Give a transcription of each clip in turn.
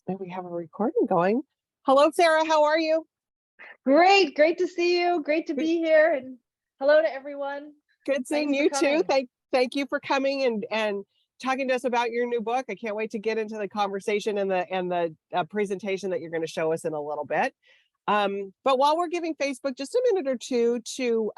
And we have a recording going. Hello, Sarah. How are you? Great to see you. Great to Good, be here. And hello to everyone. good seeing Thanks for you too. coming. Thank you for coming and talking to us about your new book. I can't wait to get into the conversation and the presentation that you're going to show us in a little bit. But while we're giving Facebook just a minute or two to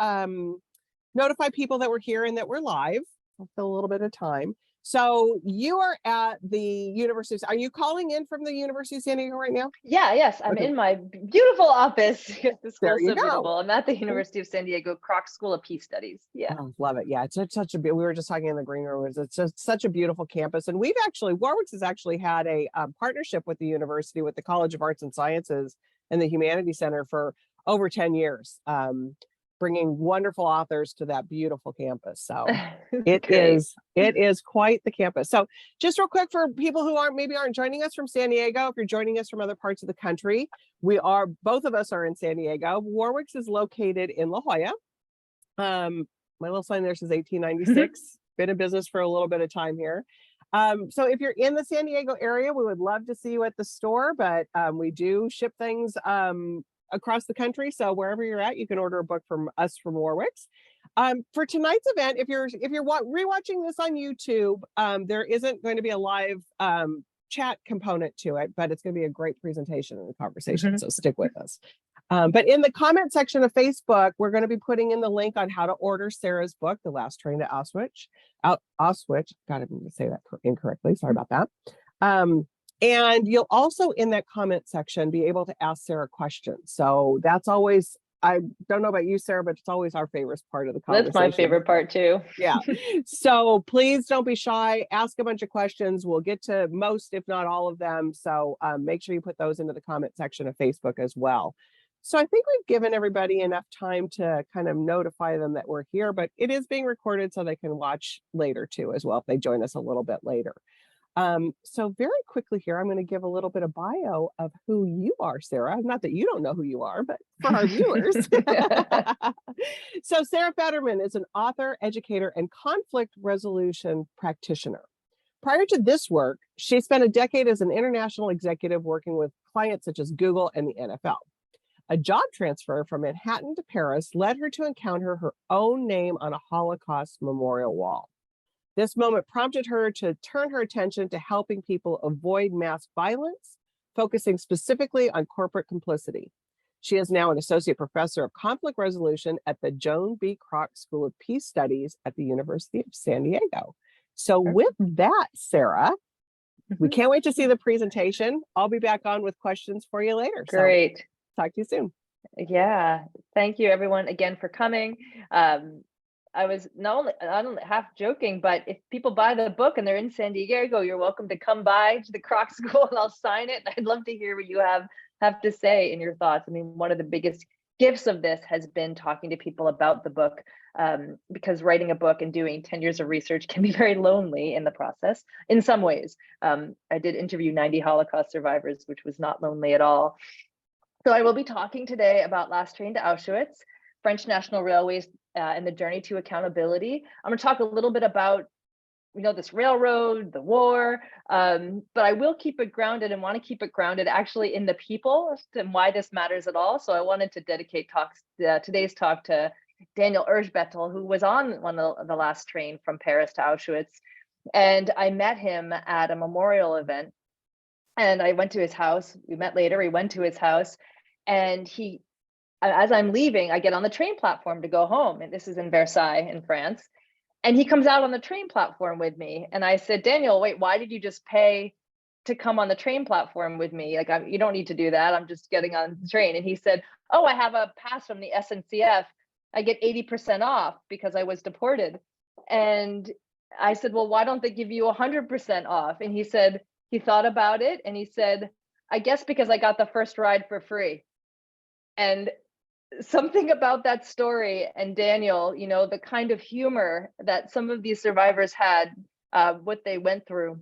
notify people that we're here and that we're live, I'll fill a little bit of time. So you are at the University. Are you calling in from the University of San Diego right now? Yes, I'm Okay, in my beautiful office. The there school's you so go. beautiful. I'm at the University of San Diego Kroc School of Peace Studies. Yeah. Oh, love it. Yeah, it's such a we were just talking in the green room. It's just such a beautiful campus, and Warwick's has actually had a partnership with the university, with the College of Arts and Sciences and the Humanities Center for over 10 years, bringing wonderful authors to that beautiful campus. So it Great. is quite the campus. So just real quick for people who aren't joining us from San Diego, if you're joining us from other parts of the country, both of us are in San Diego. Warwick's is located in La Jolla. My little sign there says 1896. Been in business for a little bit of time here. So if you're in the San Diego area, we would love to see you at the store, but we do ship things across the country. So wherever you're at, you can order a book from us from Warwick's. For tonight's event, if you're rewatching this on YouTube, there isn't going to be a live chat component to it, but it's going to be a great presentation and conversation. So stick with us. But in the comment section of Facebook, we're going to be putting in the link on how to order Sarah's book, The Last Train to Auschwitz. Auschwitz, got to say that incorrectly. Sorry about that. And you'll also, in that comment section, be able to ask Sarah questions. So that's always, I don't know about you, Sarah, but it's always our favorite part of the conversation. That's my favorite part too. Yeah. So please don't be shy. Ask a bunch of questions. We'll get to most, if not all of them. So make sure you put those into the comment section of Facebook as well. So I think we've given everybody enough time to kind of notify them that we're here, but it is being recorded so they can watch later too as well if they join us a little bit later. So very quickly here, I'm going to give a little bit of bio of who you are, Sarah. Not that you don't know who you are, but for our viewers. So Sarah Federman is an author, educator, and conflict resolution practitioner. Prior to this work, she spent a decade as an international executive working with clients such as Google and the NFL. A job transfer from Manhattan to Paris led her to encounter her own name on a Holocaust memorial wall. This moment prompted her to turn her attention to helping people avoid mass violence, focusing specifically on corporate complicity. She is now an associate professor of conflict resolution at the Joan B. Kroc School of Peace Studies at the University of San Diego. So with that, Sarah, we can't wait to see the presentation. I'll be back on with questions for you later. Great. So talk to you soon. Yeah. Thank you everyone again for coming. I was not only half joking, but if people buy the book and they're in San Diego, you're welcome to come by to the Kroc School and I'll sign it. I'd love to hear what you have to say and your thoughts. I mean, one of the biggest gifts of this has been talking to people about the book, because writing a book and doing 10 years of research can be very lonely in the process in some ways. I did interview 90 Holocaust survivors, which was not lonely at all. So I will be talking today about Last Train to Auschwitz, French National Railways, and the journey to accountability. I'm going to talk a little bit about, this railroad, the war, but I will keep it grounded and want to keep it grounded actually in the people and why this matters at all. So I wanted to dedicate today's talk to Daniel Erzbettel, who was on one of the last train from Paris to Auschwitz. And I met him at a memorial event. And I went to his house. We met later. We went to his house, and as I'm leaving, I get on the train platform to go home. And this is in Versailles in France. And he comes out on the train platform with me. And I said, Daniel, wait, why did you just pay to come on the train platform with me? Like, you don't need to do that. I'm just getting on the train. And he said, oh, I have a pass from the SNCF. I get 80% off because I was deported. And I said, well, why don't they give you 100% off? And he said, he thought about it and he said, I guess because I got the first ride for free. And something about that story and Daniel, the kind of humor that some of these survivors had, what they went through.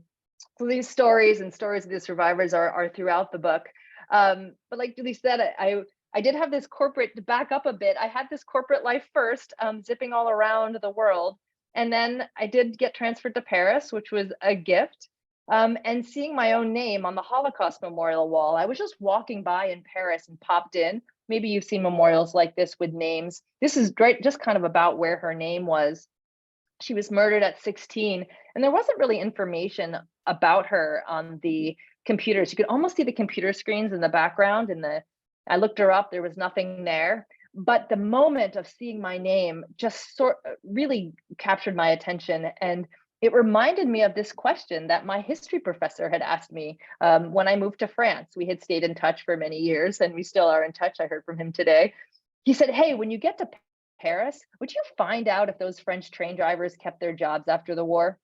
So these stories of the survivors are throughout the book. But like Julie said, I did have this corporate, to back up a bit, I had this corporate life first, zipping all around the world. And then I did get transferred to Paris, which was a gift. and seeing my own name on the Holocaust memorial wall. I was just walking by in Paris and popped in. Maybe you've seen memorials like this with names. This is great, just kind of about where her name was. She was murdered at 16, and there wasn't really information about her on the computers. You could almost see the computer screens in the background, and I looked her up, there was nothing there. But the moment of seeing my name just really captured my attention, and it reminded me of this question that my history professor had asked me when I moved to France. We had stayed in touch for many years, and we still are in touch. I heard from him today. He said, hey, when you get to Paris, would you find out if those French train drivers kept their jobs after the war?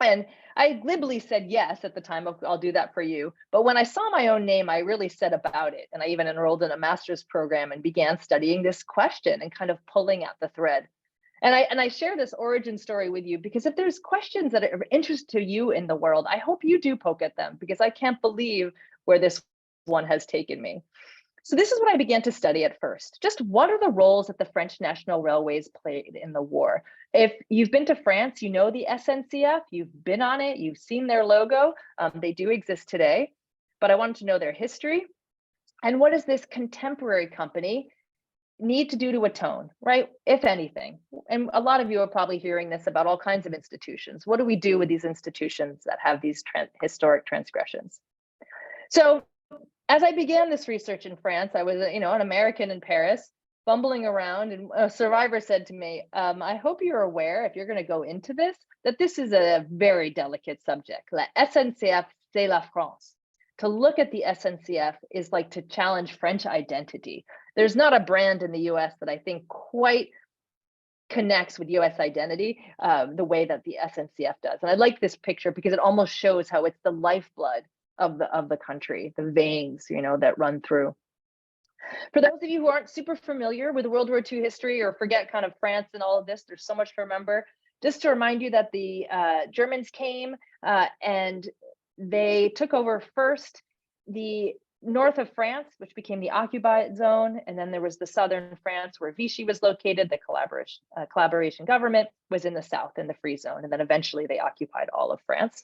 And I glibly said yes at the time. I'll do that for you. But when I saw my own name, I really set about it. And I even enrolled in a master's program and began studying this question and kind of pulling at the thread. And I share this origin story with you because if there's questions that are of interest to you in the world, I hope you do poke at them, because I can't believe where this one has taken me. So this is what I began to study at first. Just what are the roles that the French National Railways played in the war? If you've been to France, you know the SNCF, you've been on it, you've seen their logo. They do exist today, but I wanted to know their history. And what does this contemporary company need to do to atone, right? If anything. And a lot of you are probably hearing this about all kinds of institutions. What do we do with these institutions that have these historic transgressions? So as I began this research in France, I was, an American in Paris, bumbling around, and a survivor said to me, I hope you're aware, if you're going to go into this, that this is a very delicate subject. La SNCF, c'est la France. To look at the SNCF is like to challenge French identity. There's not a brand in the US that I think quite connects with US identity the way that the SNCF does. And I like this picture because it almost shows how it's the lifeblood of the country, the veins, that run through. For those of you who aren't super familiar with World War II history or forget kind of France and all of this, there's so much to remember. Just to remind you that the Germans came and they took over first the north of France, which became the occupied zone. And then there was the southern France where Vichy was located. The collaboration government was in the south in the free zone. And then eventually they occupied all of France.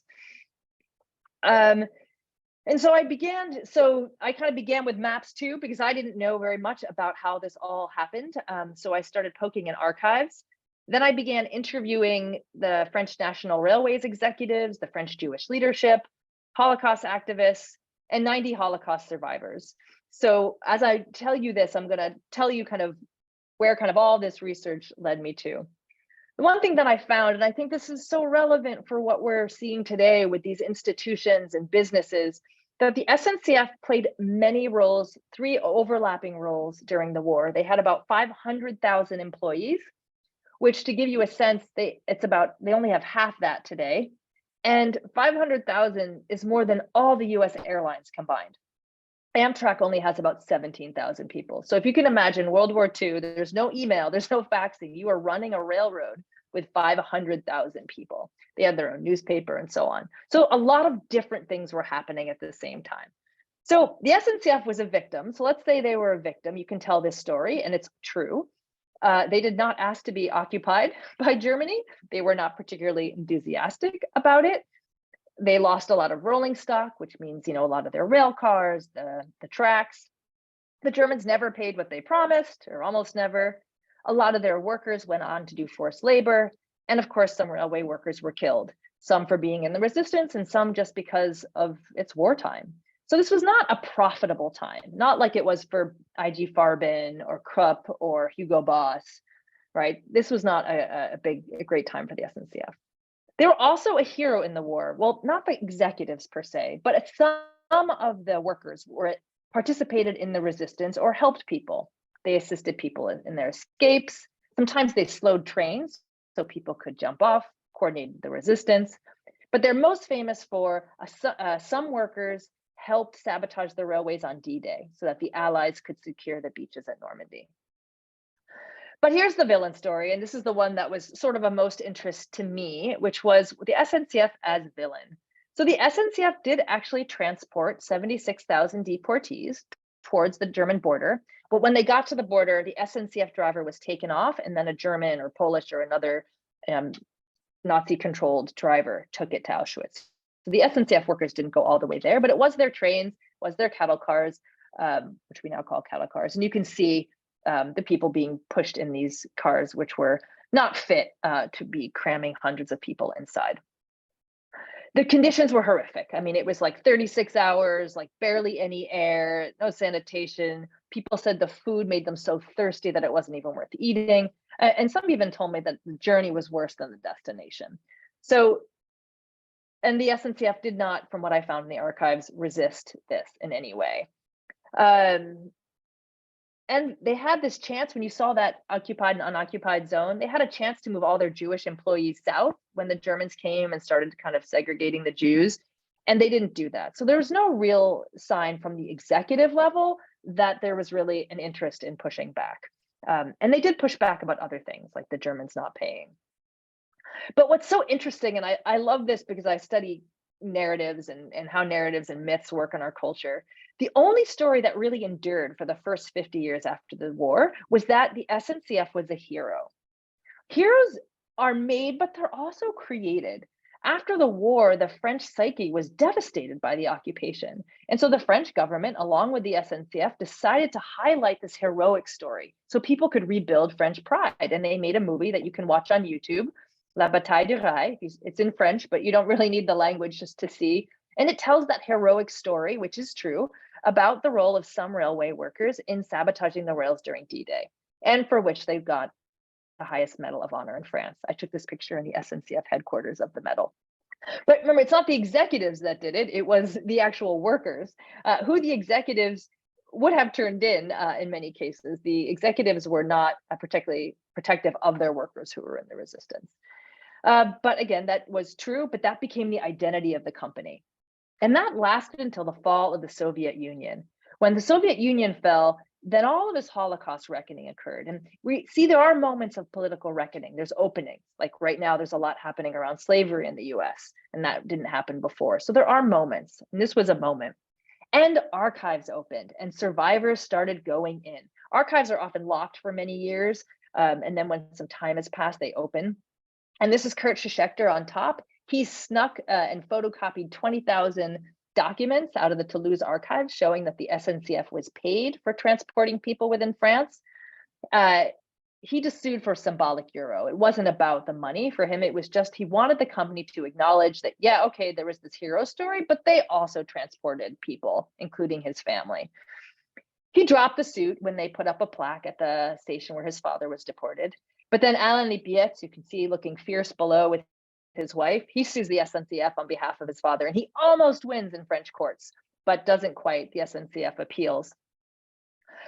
And so I kind of began with maps too, because I didn't know very much about how this all happened. So I started poking in archives. Then I began interviewing the French National Railways executives, the French Jewish leadership, Holocaust activists, and 90 Holocaust survivors. So as I tell you this, I'm going to tell you kind of where kind of all this research led me to. The one thing that I found, and I think this is so relevant for what we're seeing today with these institutions and businesses, that the SNCF played many roles, 3 overlapping roles during the war. They had about 500,000 employees, which, to give you a sense, they only have half that today. And 500,000 is more than all the US airlines combined. Amtrak only has about 17,000 people. So if you can imagine World War II, there's no email, there's no faxing. You are running a railroad with 500,000 people. They had their own newspaper and so on. So a lot of different things were happening at the same time. So the SNCF was a victim. So let's say they were a victim. You can tell this story, and it's true. They did not ask to be occupied by Germany. They were not particularly enthusiastic about it. They lost a lot of rolling stock, which means, a lot of their rail cars, the tracks. The Germans never paid what they promised, or almost never. A lot of their workers went on to do forced labor. And of course, some railway workers were killed, some for being in the resistance and some just because of its wartime. So this was not a profitable time, not like it was for IG Farben or Krupp or Hugo Boss, right? This was not a great time for the SNCF. They were also a hero in the war. Well, not the executives per se, but some of the workers participated in the resistance or helped people. They assisted people in their escapes. Sometimes they slowed trains so people could jump off, coordinated the resistance. But they're most famous for some workers helped sabotage the railways on D-Day so that the Allies could secure the beaches at Normandy. But here's the villain story, and this is the one that was sort of of most interest to me, which was the SNCF as villain. So the SNCF did actually transport 76,000 deportees towards the German border, but when they got to the border, the SNCF driver was taken off, and then a German or Polish or another Nazi-controlled driver took it to Auschwitz. So the SNCF workers didn't go all the way there, but it was their trains, was their cattle cars, which we now call cattle cars. And you can see the people being pushed in these cars, which were not fit to be cramming hundreds of people inside. The conditions were horrific. I mean, it was like 36 hours, like barely any air, no sanitation. People said the food made them so thirsty that it wasn't even worth eating. And some even told me that the journey was worse than the destination. So, and the SNCF did not, from what I found in the archives, resist this in any way. And they had this chance, when you saw that occupied and unoccupied zone, they had a chance to move all their Jewish employees south when the Germans came and started kind of segregating the Jews, and they didn't do that. So there was no real sign from the executive level that there was really an interest in pushing back. And they did push back about other things, like the Germans not paying. But what's so interesting, and I love this because I study narratives and how narratives and myths work in our culture. The only story that really endured for the first 50 years after the war was that the SNCF was a hero. Heroes are made, but they're also created. After the war, the French psyche was devastated by the occupation. And so the French government, along with the SNCF, decided to highlight this heroic story so people could rebuild French pride. And they made a movie that you can watch on YouTube, La Bataille du Rail. It's in French, but you don't really need the language just to see. And it tells that heroic story, which is true, about the role of some railway workers in sabotaging the rails during D-Day, and for which they've got the highest Medal of Honor in France. I took this picture in the SNCF headquarters of the medal. But remember, it's not the executives that did it. It was the actual workers, who the executives would have turned in many cases. The executives were not particularly protective of their workers who were in the resistance. But again, that was true, but that became the identity of the company. And that lasted until the fall of the Soviet Union. When the Soviet Union fell, then all of this Holocaust reckoning occurred. And we see there are moments of political reckoning. There's openings. Like right now, there's a lot happening around slavery in the US, and that didn't happen before. So there are moments, and this was a moment. And archives opened, and survivors started going in. Archives are often locked for many years, and then when some time has passed, they open. And this is Kurt Schuechter on top. He snuck and photocopied 20,000 documents out of the Toulouse archives showing that the SNCF was paid for transporting people within France. He just sued for symbolic euro. It wasn't about the money for him. It was just he wanted the company to acknowledge that, yeah, okay, there was this hero story, but they also transported people, including his family. He dropped the suit when they put up a plaque at the station where his father was deported. But then Alain Lipietz, you can see looking fierce below with his wife, he sues the SNCF on behalf of his father, and he almost wins in French courts, but doesn't quite. The SNCF appeals.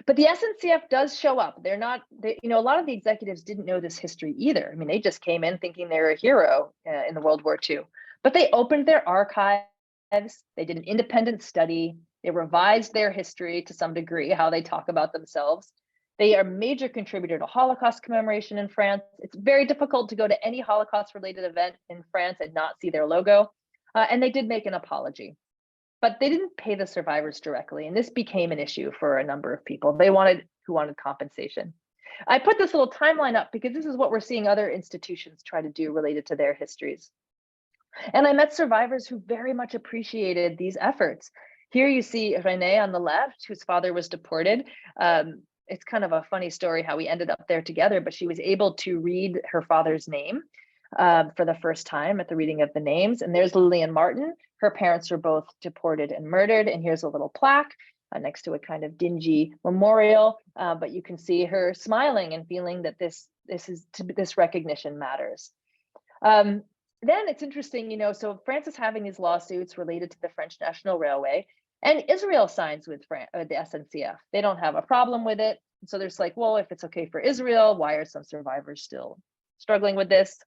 But the SNCF does show up. They're not, a lot of the executives didn't know this history either. I mean, they just came in thinking they were a hero in the World War II. But they opened their archives, they did an independent study, they revised their history to some degree, how they talk about themselves. They are a major contributor to Holocaust commemoration in France. It's very difficult to go to any Holocaust-related event in France and not see their logo. And they did make an apology. But they didn't pay the survivors directly, and this became an issue for a number of people. Who wanted compensation. I put this little timeline up because this is what we're seeing other institutions try to do related to their histories. And I met survivors who very much appreciated these efforts. Here you see Renee on the left, whose father was deported. It's kind of a funny story how we ended up there together, but she was able to read her father's name for the first time at the reading of the names. And there's Lillian Martin. Her parents were both deported and murdered. And here's a little plaque next to a kind of dingy memorial. But you can see her smiling and feeling that this recognition matters. Then it's interesting, so France is having these lawsuits related to the French National Railway, and Israel signs with the SNCF. They don't have a problem with it. So there's like, well, if it's okay for Israel, why are some survivors still struggling with this?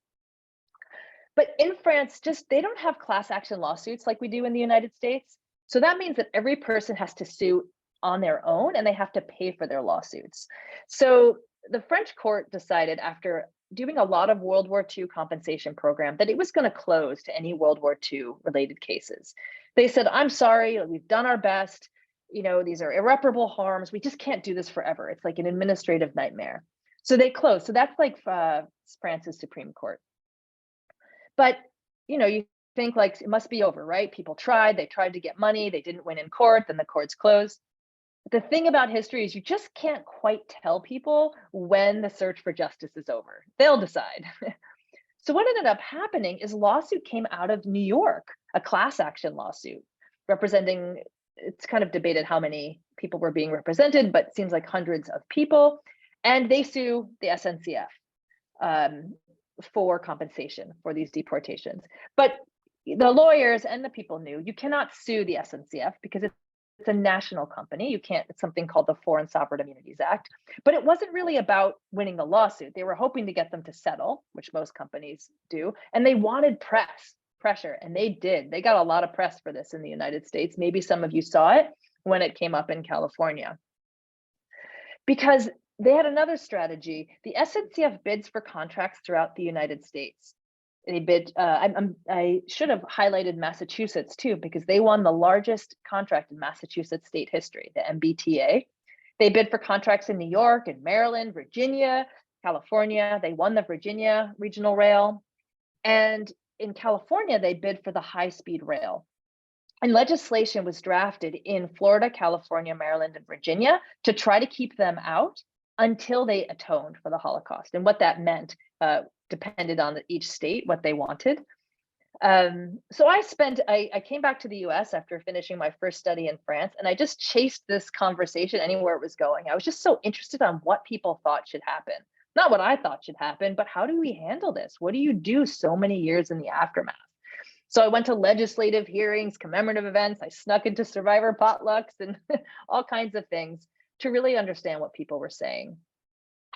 But in France, they don't have class action lawsuits like we do in the United States. So that means that every person has to sue on their own, and they have to pay for their lawsuits. So the French court decided, after doing a lot of World War II compensation program, that it was going to close to any World War II related cases. They said, I'm sorry, we've done our best. These are irreparable harms. We just can't do this forever. It's like an administrative nightmare. So they closed. So that's like France's Supreme Court. But, you think like it must be over, right? People they tried to get money, they didn't win in court, then the courts closed. The thing about history is you just can't quite tell people when the search for justice is over. They'll decide. So what ended up happening is a lawsuit came out of New York, a class action lawsuit representing, it's kind of debated how many people were being represented, but it seems like hundreds of people. And they sue the SNCF for compensation for these deportations. But the lawyers and the people knew you cannot sue the SNCF because it's a national company. You can't, it's something called the Foreign Sovereign Immunities Act. But it wasn't really about winning the lawsuit. They were hoping to get them to settle, which most companies do. And they wanted pressure, and they did. They got a lot of press for this in the United States. Maybe some of you saw it when it came up in California. Because they had another strategy. The SNCF bids for contracts throughout the United States. They bid, I should have highlighted Massachusetts too, because they won the largest contract in Massachusetts state history, the MBTA. They bid for contracts in New York and Maryland, Virginia, California. They won the Virginia Regional Rail. And in California, they bid for the high-speed rail. And legislation was drafted in Florida, California, Maryland, and Virginia to try to keep them out until they atoned for the Holocaust. And what that meant depended on each state, what they wanted. So I came back to the US after finishing my first study in France, and I just chased this conversation anywhere it was going. I was just so interested on what people thought should happen. Not what I thought should happen, but how do we handle this? What do you do so many years in the aftermath? So I went to legislative hearings, commemorative events, I snuck into survivor potlucks and all kinds of things to really understand what people were saying.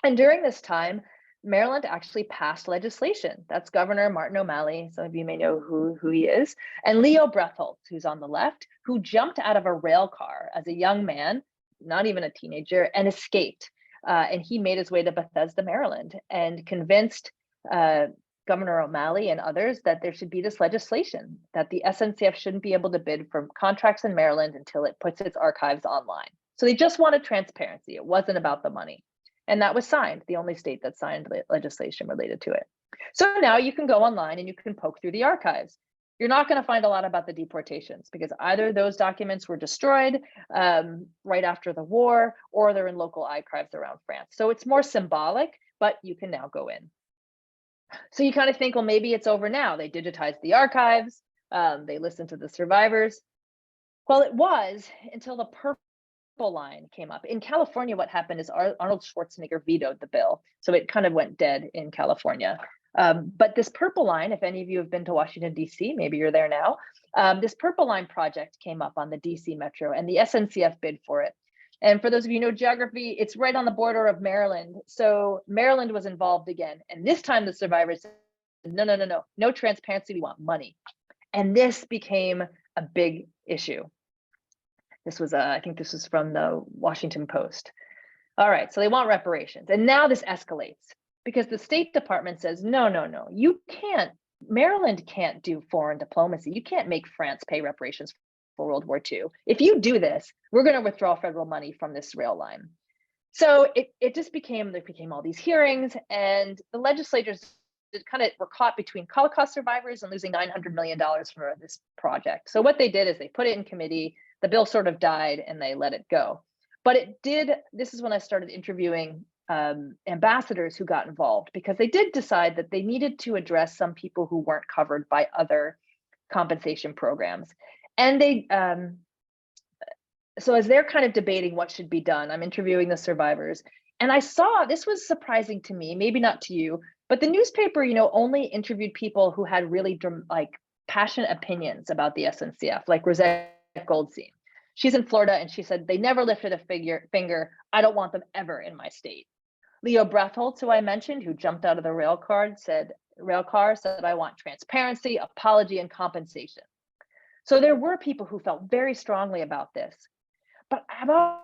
And during this time, Maryland actually passed legislation. That's Governor Martin O'Malley. Some of you may know who he is. And Leo Breatholtz, who's on the left, who jumped out of a rail car as a young man, not even a teenager, and escaped. And he made his way to Bethesda, Maryland, and convinced Governor O'Malley and others that there should be this legislation, that the SNCF shouldn't be able to bid for contracts in Maryland until it puts its archives online. So they just wanted transparency. It wasn't about the money. And that was signed, the only state that signed legislation related to it. So now you can go online and you can poke through the archives. You're not going to find a lot about the deportations because either those documents were destroyed right after the war, or they're in local archives around France. So it's more symbolic, but you can now go in. So you kind of think, well, maybe it's over now. They digitized the archives. They listened to the survivors. Well, it was until the purple line came up. In California, what happened is Arnold Schwarzenegger vetoed the bill. So it kind of went dead in California. But this purple line, if any of you have been to Washington, D.C., maybe you're there now, this purple line project came up on the D.C. Metro and the SNCF bid for it. And for those of you who know geography, it's right on the border of Maryland. So Maryland was involved again. And this time the survivors said, no transparency, we want money. And this became a big issue. This was, I think this was from the Washington Post. All right, so they want reparations. And now this escalates because the State Department says, no, you can't, Maryland can't do foreign diplomacy. You can't make France pay reparations for World War II. If you do this, we're gonna withdraw federal money from this rail line. So it just became, there became all these hearings, and the legislators kind of were caught between Holocaust survivors and losing $900 million for this project. So what they did is they put it in committee, the bill sort of died and they let it go. But it did, this is when I started interviewing ambassadors who got involved, because they did decide that they needed to address some people who weren't covered by other compensation programs. And they, so as they're kind of debating what should be done, I'm interviewing the survivors. And I saw, this was surprising to me, maybe not to you, but the newspaper, only interviewed people who had really passionate opinions about the SNCF, like Rosette Goldstein. She's in Florida and she said, they never lifted a finger. I don't want them ever in my state. Leo Breatholtz, who I mentioned, who jumped out of the rail car, said, I want transparency, apology, and compensation. So there were people who felt very strongly about this, but about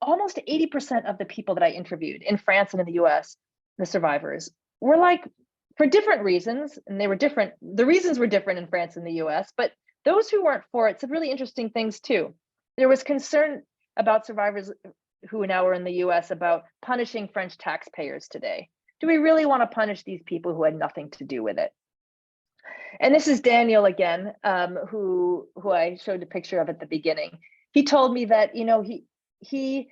almost 80% of the people that I interviewed in France and in the US, the survivors, were like, for different reasons, and they were different, the reasons were different in France and the US, but those who weren't for it said really interesting things too. There was concern about survivors who now are in the US about punishing French taxpayers today. Do we really want to punish these people who had nothing to do with it? And this is Daniel again, who I showed a picture of at the beginning. He told me that, he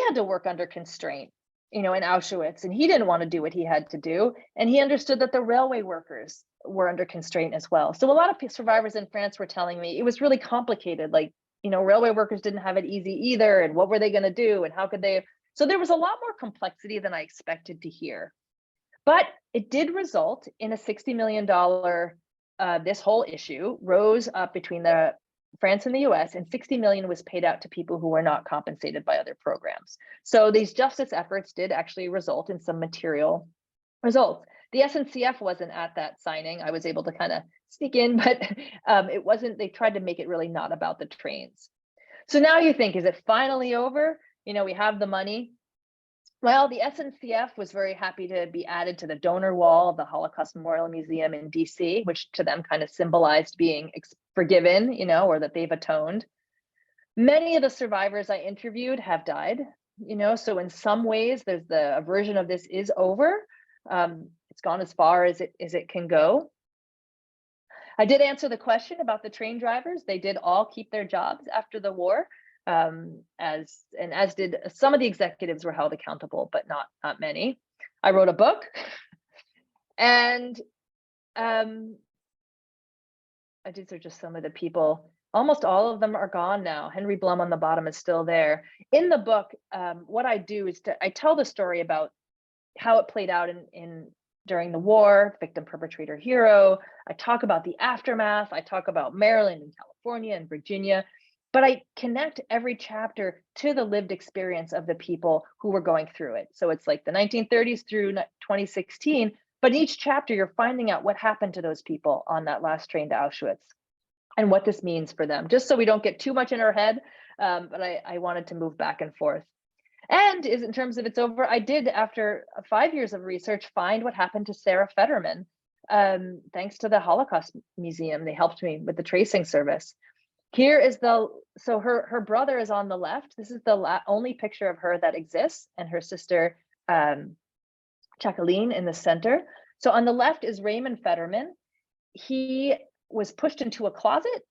had to work under constraint, in Auschwitz, and he didn't want to do what he had to do. And he understood that the railway workers were under constraint as well. So a lot of survivors in France were telling me it was really complicated. Like, railway workers didn't have it easy either. And what were they going to do? And how could they? So there was a lot more complexity than I expected to hear. But it did result in a $60 million, this whole issue rose up between the France and the US, and 60 million was paid out to people who were not compensated by other programs. So these justice efforts did actually result in some material results. The SNCF wasn't at that signing. I was able to kind of sneak in, but it wasn't, they tried to make it really not about the trains. So now you think, is it finally over? We have the money. Well, the SNCF was very happy to be added to the donor wall of the Holocaust Memorial Museum in DC, which to them kind of symbolized being forgiven, or that they've atoned. Many of the survivors I interviewed have died, so in some ways there's a version of this is over. It's gone as far as it can go. I did answer the question about the train drivers. They did all keep their jobs after the war. As did some of the executives were held accountable, but not many. I wrote a book, and these are just some of the people. Almost all of them are gone now. Henry Blum on the bottom is still there. In the book, what I do is I tell the story about how it played out during the war, victim, perpetrator, hero. I talk about the aftermath. I talk about Maryland and California and Virginia. But I connect every chapter to the lived experience of the people who were going through it. So it's like the 1930s through 2016, but each chapter you're finding out what happened to those people on that last train to Auschwitz and what this means for them, just so we don't get too much in our head. But I wanted to move back and forth. And in terms of it's over, I did, after 5 years of research, find what happened to Sarah Federman. Thanks to the Holocaust Museum, they helped me with the tracing service. Here is so her brother is on the left. This is the only picture of her that exists, and her sister, Jacqueline, in the center. So on the left is Raymond Federman. He was pushed into a closet,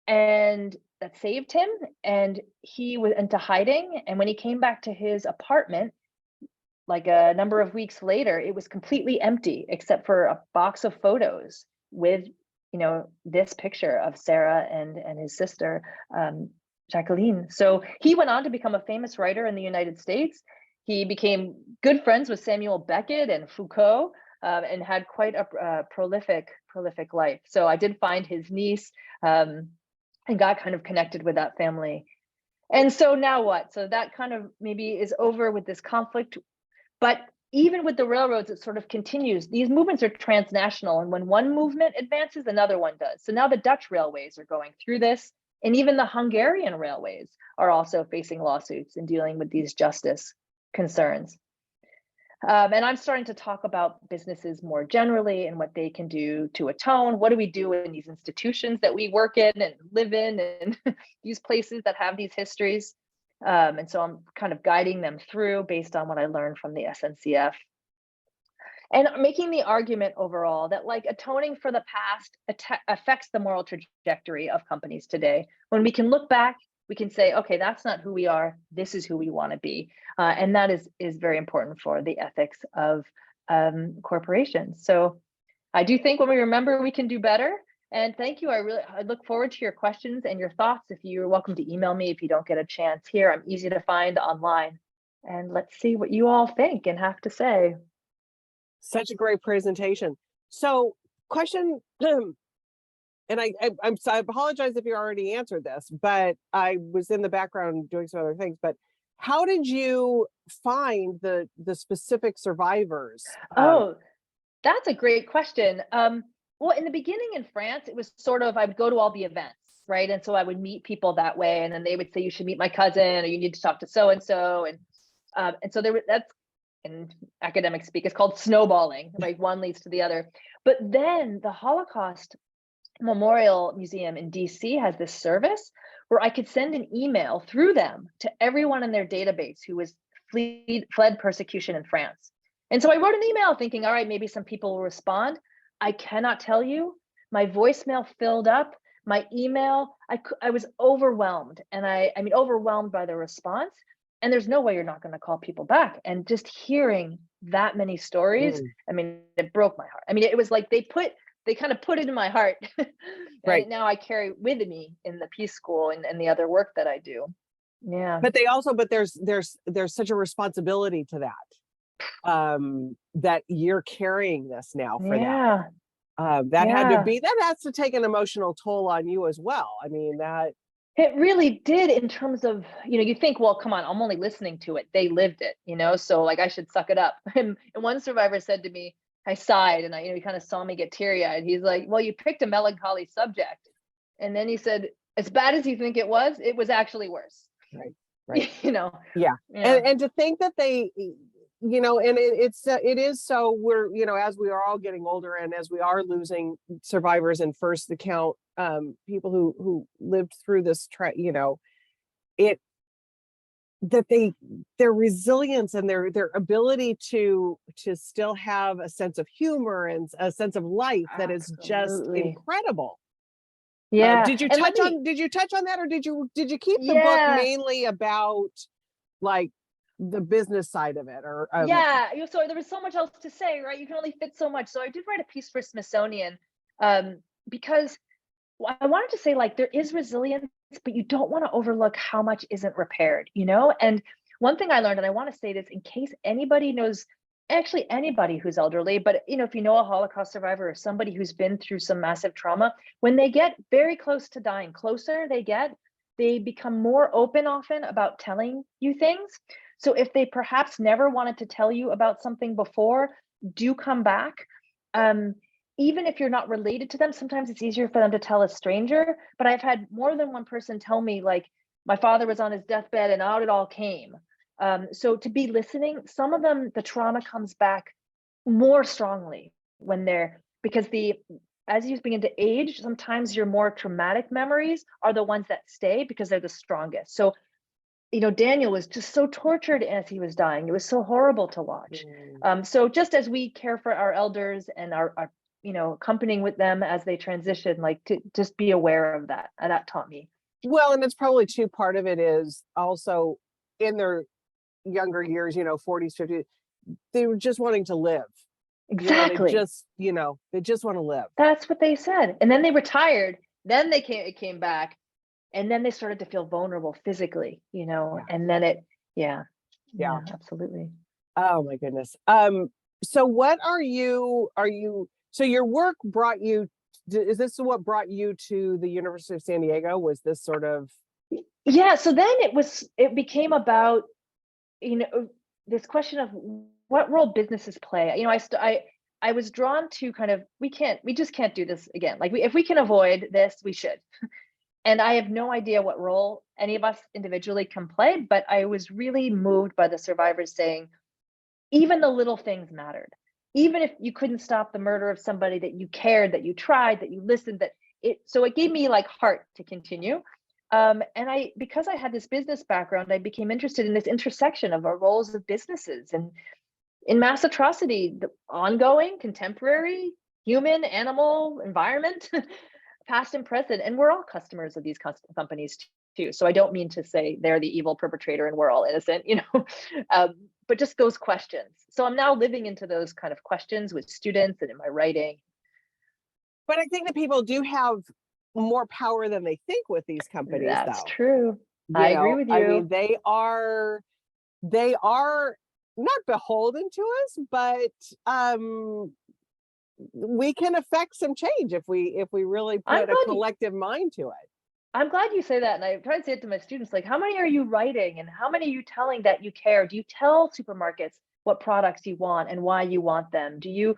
and that saved him, and he went into hiding. And when he came back to his apartment, like a number of weeks later, it was completely empty except for a box of photos with this picture of Sarah and his sister, Jacqueline. So he went on to become a famous writer in the United States. He became good friends with Samuel Beckett and Foucault, and had quite a prolific life. So I did find his niece, and got kind of connected with that family. And so now what? So that kind of maybe is over with this conflict, but even with the railroads, it sort of continues. These movements are transnational, and when one movement advances, another one does. So now the Dutch railways are going through this, and even the Hungarian railways are also facing lawsuits and dealing with these justice concerns. And I'm starting to talk about businesses more generally and what they can do to atone. What do we do in these institutions that we work in and live in, and these places that have these histories? And so I'm kind of guiding them through based on what I learned from the SNCF. And making the argument overall that, like, atoning for the past affects the moral trajectory of companies today. When we can look back, we can say, okay, that's not who we are. This is who we want to be. And that is very important for the ethics of corporations. So I do think when we remember, we can do better. And thank you. I look forward to your questions and your thoughts. If you're welcome to email me if you don't get a chance here. I'm easy to find online. And let's see what you all think and have to say. Such a great presentation. So question, and I apologize if you already answered this, but I was in the background doing some other things, but how did you find the specific survivors? Oh, that's a great question. Well, in the beginning in France, it was sort of, I would go to all the events, right? And so I would meet people that way, and then they would say, you should meet my cousin, or you need to talk to so-and-so. And so that's, in academic speak, it's called snowballing, right? One leads to the other. But then the Holocaust Memorial Museum in DC has this service where I could send an email through them to everyone in their database who was fled persecution in France. And so I wrote an email thinking, all right, maybe some people will respond. I cannot tell you my voicemail filled up, my email, I was overwhelmed, and I mean, overwhelmed by the response. And there's no way you're not going to call people back. And just hearing that many stories, Mm, I mean, it broke my heart. I mean, it was like they kind of put it in my heart. right. And now I carry with me in the Peace School and the other work that I do. Yeah. But they also, but there's such a responsibility to that, that you're carrying this now for them. Yeah. Yeah. That has to take an emotional toll on you as well. I mean, that, It really did, in terms of, you think, well, come on, I'm only listening to it. They lived it, so like I should suck it up. And one survivor said to me, I sighed, and he kind of saw me get teary eyed. He's like, well, you picked a melancholy subject. And then he said, as bad as you think it was actually worse. right, right. Yeah. Yeah. And to think that they, and it is, so we're, as we are all getting older and as we are losing survivors and first account, people who lived through this, it, that their resilience and their ability to still have a sense of humor and a sense of life that is just Absolutely. incredible. Yeah. Did you And touch on that, or did you keep the book Yeah. mainly about like the business side of it, or Yeah, so there was so much else to say, right? You can only fit so much. So I did write a piece for Smithsonian, because I wanted to say, like, there is resilience, but you don't want to overlook how much isn't repaired. And one thing I learned, and I want to say this in case anybody knows, actually anybody who's elderly, but if you know a Holocaust survivor or somebody who's been through some massive trauma, when they get very close to dying, closer they become more open often about telling you things. So if they perhaps never wanted to tell you about something before, do come back. Even if you're not related to them, sometimes it's easier for them to tell a stranger. But I've had more than one person tell me, like, my father was on his deathbed and out it all came. So to be listening, some of them, the trauma comes back more strongly because as you begin to age, sometimes your more traumatic memories are the ones that stay because they're the strongest. So Daniel was just so tortured as he was dying. It was so horrible to watch. So just as we care for our elders and our accompanying with them as they transition, like, to just be aware of that. And that taught me. well, and it's probably too, part of it is also in their younger years, 40s, 50s, they were just wanting to live. Exactly. They just want to live. That's what they said. And then they retired. Then it came back. And then they started to feel vulnerable physically, and then yeah, absolutely. Oh my goodness. So what so your work brought you, is this what brought you to the University of San Diego? Was this sort of? Yeah. So then it became about, this question of what role businesses play. I was drawn to kind of, we just can't do this again. Like, if we can avoid this, we should. And I have no idea what role any of us individually can play, but I was really moved by the survivors saying, even the little things mattered. Even if you couldn't stop the murder of somebody that you cared, that you tried, that you listened, so it gave me, like, heart to continue. And because I had this business background, I became interested in this intersection of our roles of businesses and in mass atrocity, the ongoing, contemporary, human, animal, environment, past and present. And we're all customers of these companies too. So I don't mean to say they're the evil perpetrator and we're all innocent, but just those questions. So I'm now living into those kind of questions with students and in my writing. But I think that people do have more power than they think with these companies. That's though. True. I agree with you. I mean, they are not beholden to us, but we can affect some change if we really put a collective mind to it. I'm glad you say that. And I try to say it to my students, like, how many are you writing and how many are you telling that you care? Do you tell supermarkets what products you want and why you want them? Do you,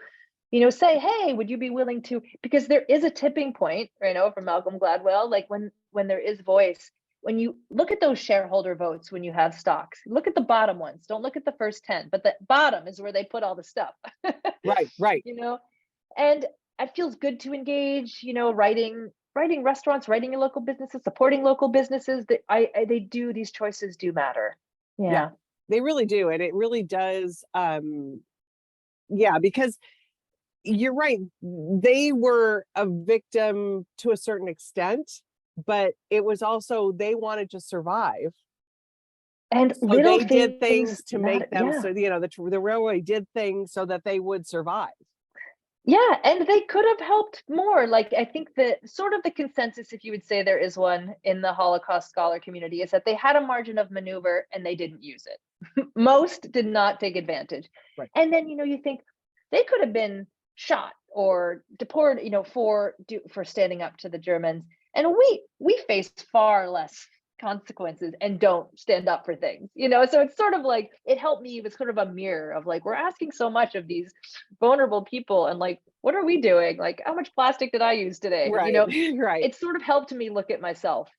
say, hey, would you be willing to, because there is a tipping point, from Malcolm Gladwell, like when there is voice, when you look at those shareholder votes, when you have stocks, look at the bottom ones. Don't look at the first 10, but the bottom is where they put all the stuff. Right. And it feels good to engage, writing restaurants, writing in local businesses, supporting local businesses. These choices do matter. Yeah, they really do. And it really does. Because you're right. They were a victim to a certain extent, but it was also, they wanted to survive. And So little they did things things to matter. make them, Yeah. so, the railway did things so that they would survive. Yeah, and they could have helped more. Like, I think that sort of the consensus, if you would say there is one in the Holocaust scholar community, is that they had a margin of maneuver and they didn't use it. Most did not take advantage. Right. And then, you think they could have been shot or deported, for standing up to the Germans. And we face far less consequences and don't stand up for things, so it's sort of like, it helped me. It was sort of a mirror of like, we're asking so much of these vulnerable people, and like, what are we doing? Like, how much plastic did I use today? Right. Right. It sort of helped me look at myself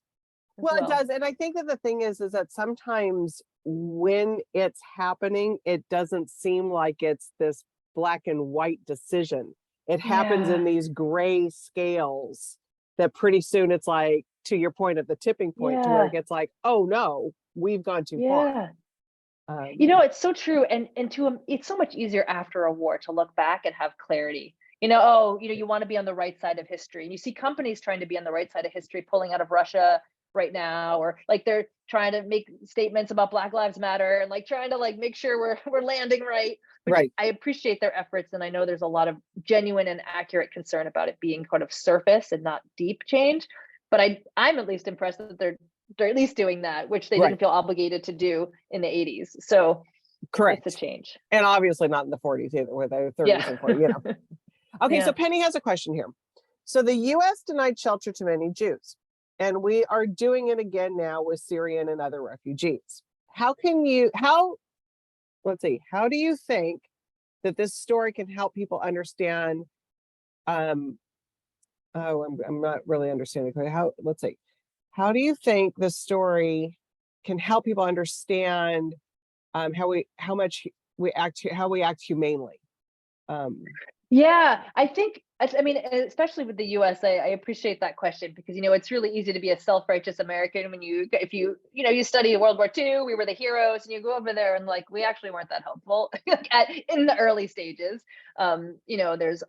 as Well, it well. does. And I think that the thing is that sometimes when it's happening, it doesn't seem like it's this black and white decision. It happens in Yeah, these gray scales that pretty soon it's like, to your point, at the tipping point, to where it yeah, gets like, oh no, we've gone too far. yeah. Um, It's so true, and it's so much easier after a war to look back and have clarity. Oh, you want to be on the right side of history, and you see companies trying to be on the right side of history, pulling out of Russia right now, or like they're trying to make statements about Black Lives Matter, and like trying to like make sure we're landing right. Which right. I appreciate their efforts, and I know there's a lot of genuine and accurate concern about it being kind of surface and not deep change. But I'm at least impressed that they're at least doing that, which they Right. didn't feel obligated to do in the 80s. So Correct. it's a change. And obviously not in the 40s either, with the 30s Yeah. and 40s, Okay, Yeah. so Penny has a question here. So the US denied shelter to many Jews, and we are doing it again now with Syrian and other refugees. How do you think that this story can help people understand, I'm not really understanding. How do you think the story can help people understand how we act humanely? Yeah, I think, I mean, especially with the US, I appreciate that question because, it's really easy to be a self-righteous American when if you study World War II, we were the heroes, and you go over there and like, we actually weren't that helpful in the early stages. There's,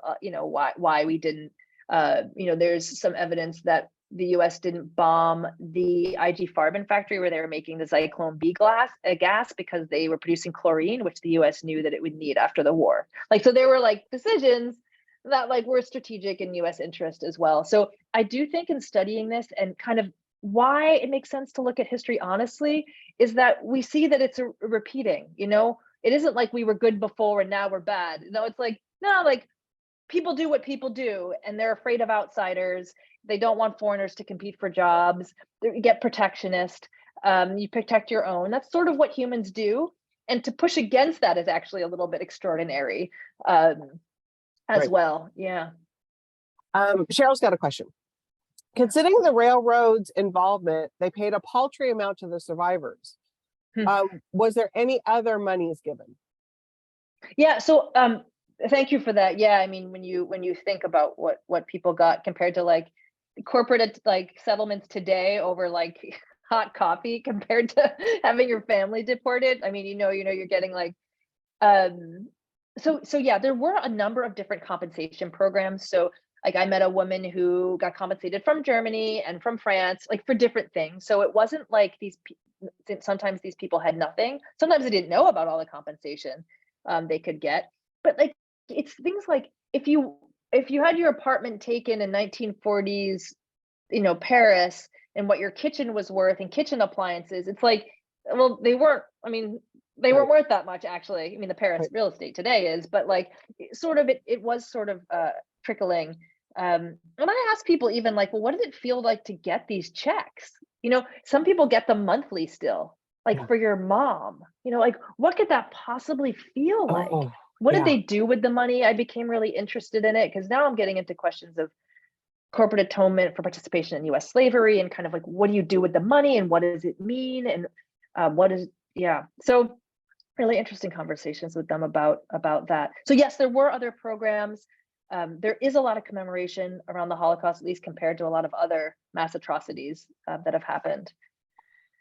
why we didn't, there's some evidence that the US didn't bomb the IG Farben factory where they were making the Zyklon B gas because they were producing chlorine, which the US knew that it would need after the war. Like, so there were like decisions that like were strategic in US interest as well. So I do think in studying this and kind of why it makes sense to look at history honestly is that we see that it's a repeating, it isn't like we were good before and now we're bad. No, it's like, no, like people do what people do and they're afraid of outsiders. They don't want foreigners to compete for jobs. You get protectionist. You protect your own. That's sort of what humans do. And to push against that is actually a little bit extraordinary as Right. well. Yeah. Cheryl's got a question. Considering the railroad's involvement, they paid a paltry amount to the survivors. Was there any other monies given? Yeah. So thank you for that. Yeah. I mean, when you think about what people got compared to like corporate like settlements today over like hot coffee compared to having your family deported. I mean, you're getting like, so yeah, there were a number of different compensation programs. So like I met a woman who got compensated from Germany and from France, like for different things. So it wasn't like sometimes these people had nothing. Sometimes they didn't know about all the compensation they could get. But like, it's things like if you had your apartment taken in 1940s, Paris, and what your kitchen was worth and kitchen appliances, it's like, well, they weren't worth that much actually. I mean, the Paris real estate today is, but like sort of it was sort of trickling. And I ask people even like, well, what did it feel like to get these checks? Some people get them monthly still, like for your mom, like what could that possibly feel like? What did they do with the money? I became really interested in it because now I'm getting into questions of corporate atonement for participation in US slavery and kind of like, what do you do with the money and what does it mean? And so really interesting conversations with them about that. So yes, there were other programs. There is a lot of commemoration around the Holocaust, at least compared to a lot of other mass atrocities that have happened.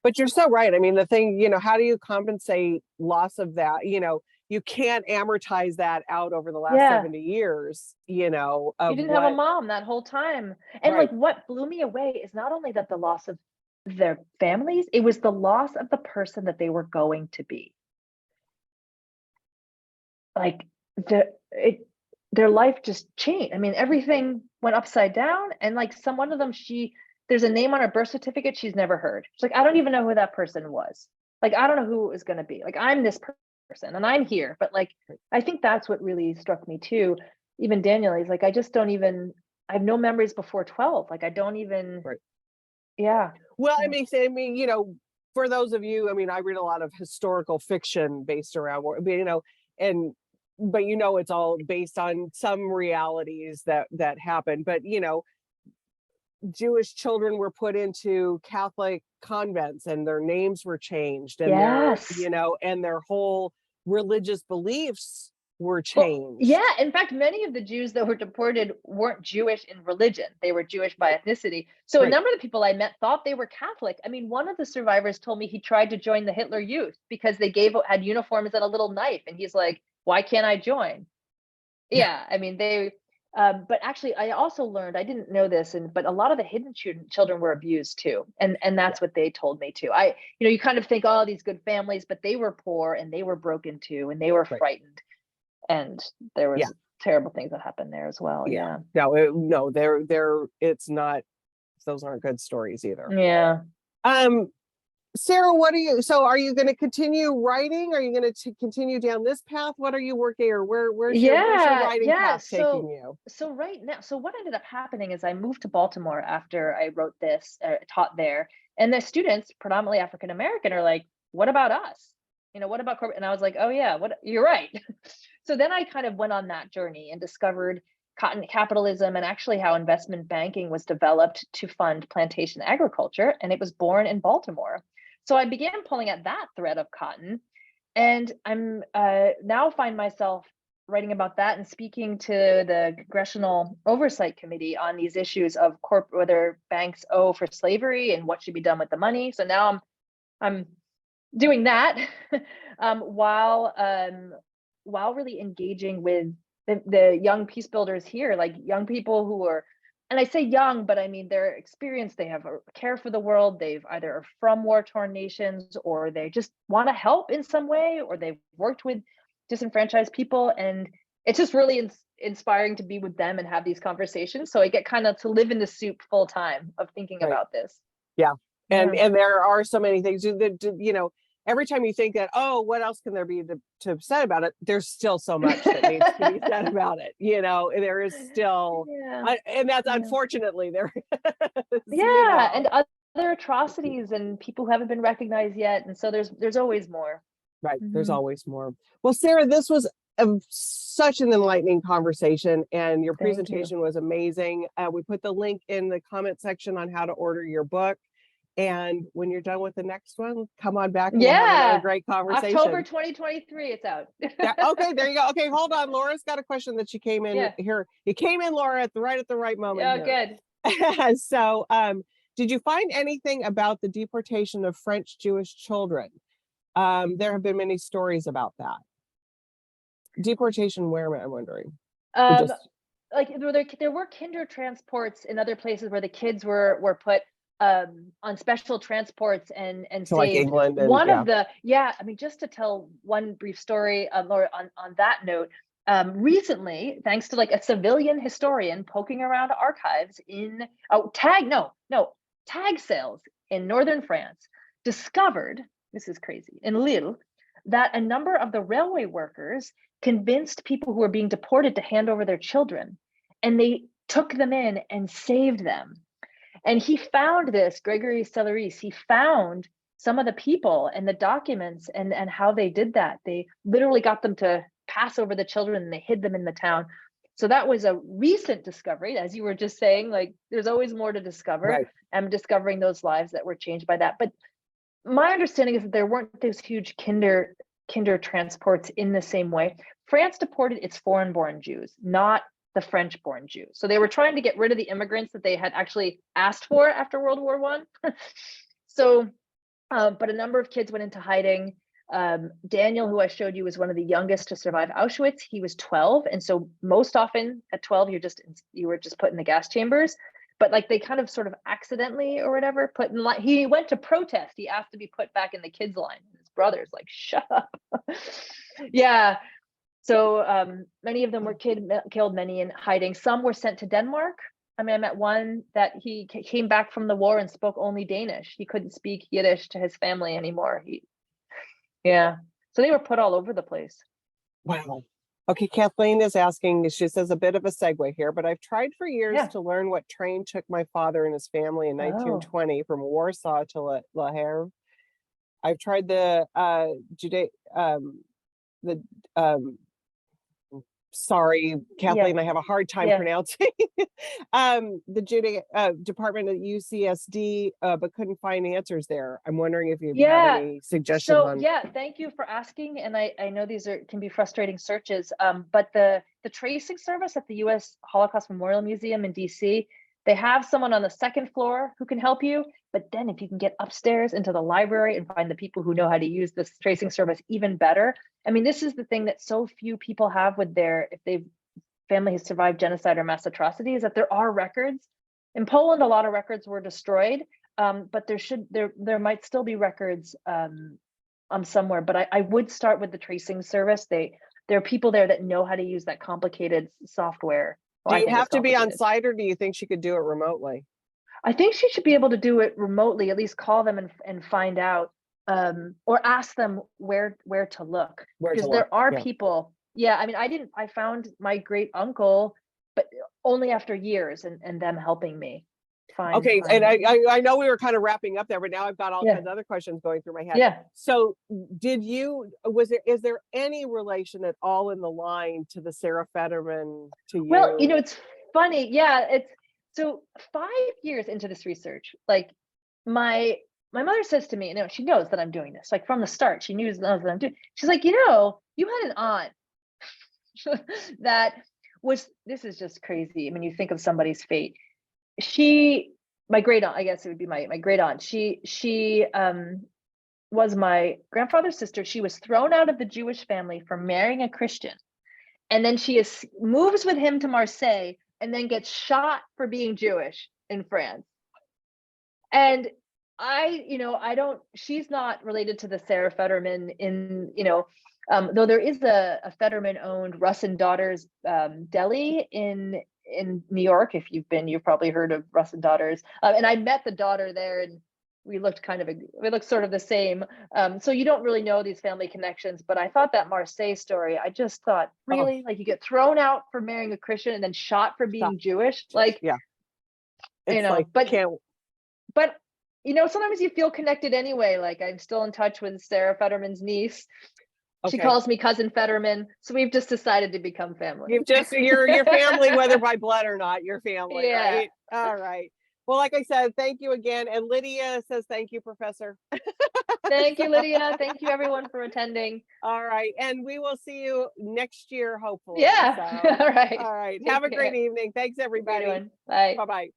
But you're so right. I mean, the thing, how do you compensate loss of that? You you can't amortize that out over the last Yeah. 70 years, you know, You of didn't have a what, mom that whole time. And like right, what blew me away is not only that the loss of their families, it was the loss of the person that they were going to be. Like their life just changed. I mean, everything went upside down. And like one of them, there's a name on her birth certificate she's never heard. She's like, I don't even know who that person was. Like, I don't know who it was going to be. Like, I'm this person and I'm here. But like, I think that's what really struck me too. Even Daniel, he's like, I have no memories before 12. Like, I don't even, right. yeah. Well, I mean, you know, for those of you, I mean, I read a lot of historical fiction based around war, you know, but you know, it's all based on some realities that happened. But you know, Jewish children were put into Catholic convents and their names were changed and Yes. you know, and their whole religious beliefs were Well, changed. yeah, in fact, many of the Jews that were deported weren't Jewish in religion. They were Jewish by ethnicity. So a Right. number of the people I met thought they were Catholic. I mean, one of the survivors told me he tried to join the Hitler Youth because they had uniforms and a little knife. And he's like, why can't I join? Yeah, I mean, but actually, I also learned, I didn't know this, but a lot of the hidden children were abused too. And that's what they told me too. You kind of think, oh, these good families, but they were poor and they were broken too, and they were Right. frightened. And there was Yeah. terrible things that happened there as well. Yeah. No, it's not, those aren't good stories either. Yeah. Sarah, are you going to continue writing? Are you going to continue down this path? What are you working, or where's your writing path taking you? So right now, what ended up happening is I moved to Baltimore after I wrote this, taught there, and the students, predominantly African American, are like, "What about us? What about corporate?" And I was like, "Oh yeah, you're right." So then I kind of went on that journey and discovered cotton capitalism and actually how investment banking was developed to fund plantation agriculture, and it was born in Baltimore. So I began pulling at that thread of cotton, and I'm now find myself writing about that and speaking to the Congressional Oversight Committee on these issues of whether banks owe for slavery and what should be done with the money. So now I'm doing that while really engaging with the young peace builders here, like young people who are, and I say young, but I mean they're experienced, they have a care for the world, they've either are from war-torn nations, or they just want to help in some way, or they've worked with disenfranchised people. And it's just really inspiring to be with them and have these conversations. So I get kind of to live in the soup full time of thinking about this. Yeah. And there are so many things that, every time you think that, oh, what else can there be to have said about it? There's still so much that needs to be said about it. There is still, and that's unfortunately there. And other atrocities and people who haven't been recognized yet. And so there's always more. Right. There's always more. Well, Sarah, this was such an enlightening conversation, and your presentation was amazing. We put the link in the comment section on how to order your book. And when you're done with the next one, come on back and we'll have another great conversation. October 2023, it's out. Okay, there you go. Okay, hold on. Laura's got a question that she came in here. You came in, Laura, at the right moment. Oh, good. So, did you find anything about the deportation of French Jewish children? There have been many stories about that. Deportation where, I'm wondering? Like there were kinder transports in other places where the kids were put on special transports and to saved. Like England. And, I mean, just to tell one brief story, Laura, on that note, recently, thanks to like a civilian historian poking around archives in tag sales in northern France, discovered, this is crazy, in Lille, that a number of the railway workers convinced people who were being deported to hand over their children, and they took them in and saved them. And he found this, Gregory Selleris, he found some of the people and the documents and how they did that. They literally got them to pass over the children and they hid them in the town. So that was a recent discovery, as you were just saying, like there's always more to discover. Right. I'm discovering those lives that were changed by that. But my understanding is that there weren't those huge kinder transports in the same way. France deported its foreign-born Jews, not the French-born Jews. So they were trying to get rid of the immigrants that they had actually asked for after World War I. So, but a number of kids went into hiding. Daniel, who I showed you, was one of the youngest to survive Auschwitz. He was 12. And so most often at 12, you were just put in the gas chambers, but like they kind of sort of accidentally or whatever put in line. He went to protest. He asked to be put back in the kids line. His brother's like, shut up. Yeah. So many of them were killed, many in hiding. Some were sent to Denmark. I mean, I met one that he came back from the war and spoke only Danish. He couldn't speak Yiddish to his family anymore. Yeah. So they were put all over the place. Wow. Okay, Kathleen is asking, she says a bit of a segue here, but I've tried for years Yeah. to learn what train took my father and his family in 1920 from Warsaw to La Havre. I've tried the sorry, Kathleen, I have a hard time pronouncing the department at UCSD, but couldn't find answers there. I'm wondering if you have any suggestions on. Yeah, thank you for asking. And I know these can be frustrating searches, but the tracing service at the U.S. Holocaust Memorial Museum in DC, they have someone on the second floor who can help you. But then if you can get upstairs into the library and find the people who know how to use this tracing service, even better. I mean, this is the thing that so few people have with if they've family has survived genocide or mass atrocity, is that there are records. In Poland, a lot of records were destroyed, but there might still be records somewhere. But I would start with the tracing service. There are people there that know how to use that complicated software. Do you have to be on site, or do you think she could do it remotely? I think she should be able to do it remotely, at least call them and find out, or ask them where to look. Because there are people. Yeah, I mean, I found my great uncle, but only after years and them helping me find. Okay, and I know we were kind of wrapping up there, but now I've got all kinds of other questions going through my head. Yeah. So is there any relation at all in the line to the Sarah Federman to you? Well, it's funny. Yeah, so 5 years into this research, like my mother says to me, she knows that I'm doing this, like from the start, she knows that I'm doing. She's like, you had an aunt that was, this is just crazy. I mean, you think of somebody's fate. My great aunt, I guess it would be my great aunt. She was my grandfather's sister. She was thrown out of the Jewish family for marrying a Christian. And then she moves with him to Marseille and then gets shot for being Jewish in France. And she's not related to the Sarah Federman though there is a Federman owned Russ and Daughters deli in New York. If you've probably heard of Russ and Daughters. And I met the daughter there, and we looked sort of the same. So you don't really know these family connections, but I thought that Marseille story, I just thought, really, like you get thrown out for marrying a Christian and then shot for being Jewish. Like, yeah, but sometimes you feel connected anyway. Like I'm still in touch with Sarah Federman's niece. She calls me Cousin Federman. So we've just decided to become family. You're family, whether by blood or not, you're family, yeah. Right? All right. Well, like I said, thank you again. And Lydia says, thank you, Professor. Thank you, Lydia. Thank you, everyone, for attending. All right. And we will see you next year, hopefully. Yeah. So, all right. All right. Have a great evening. Thanks, everybody. Bye. Bye-bye.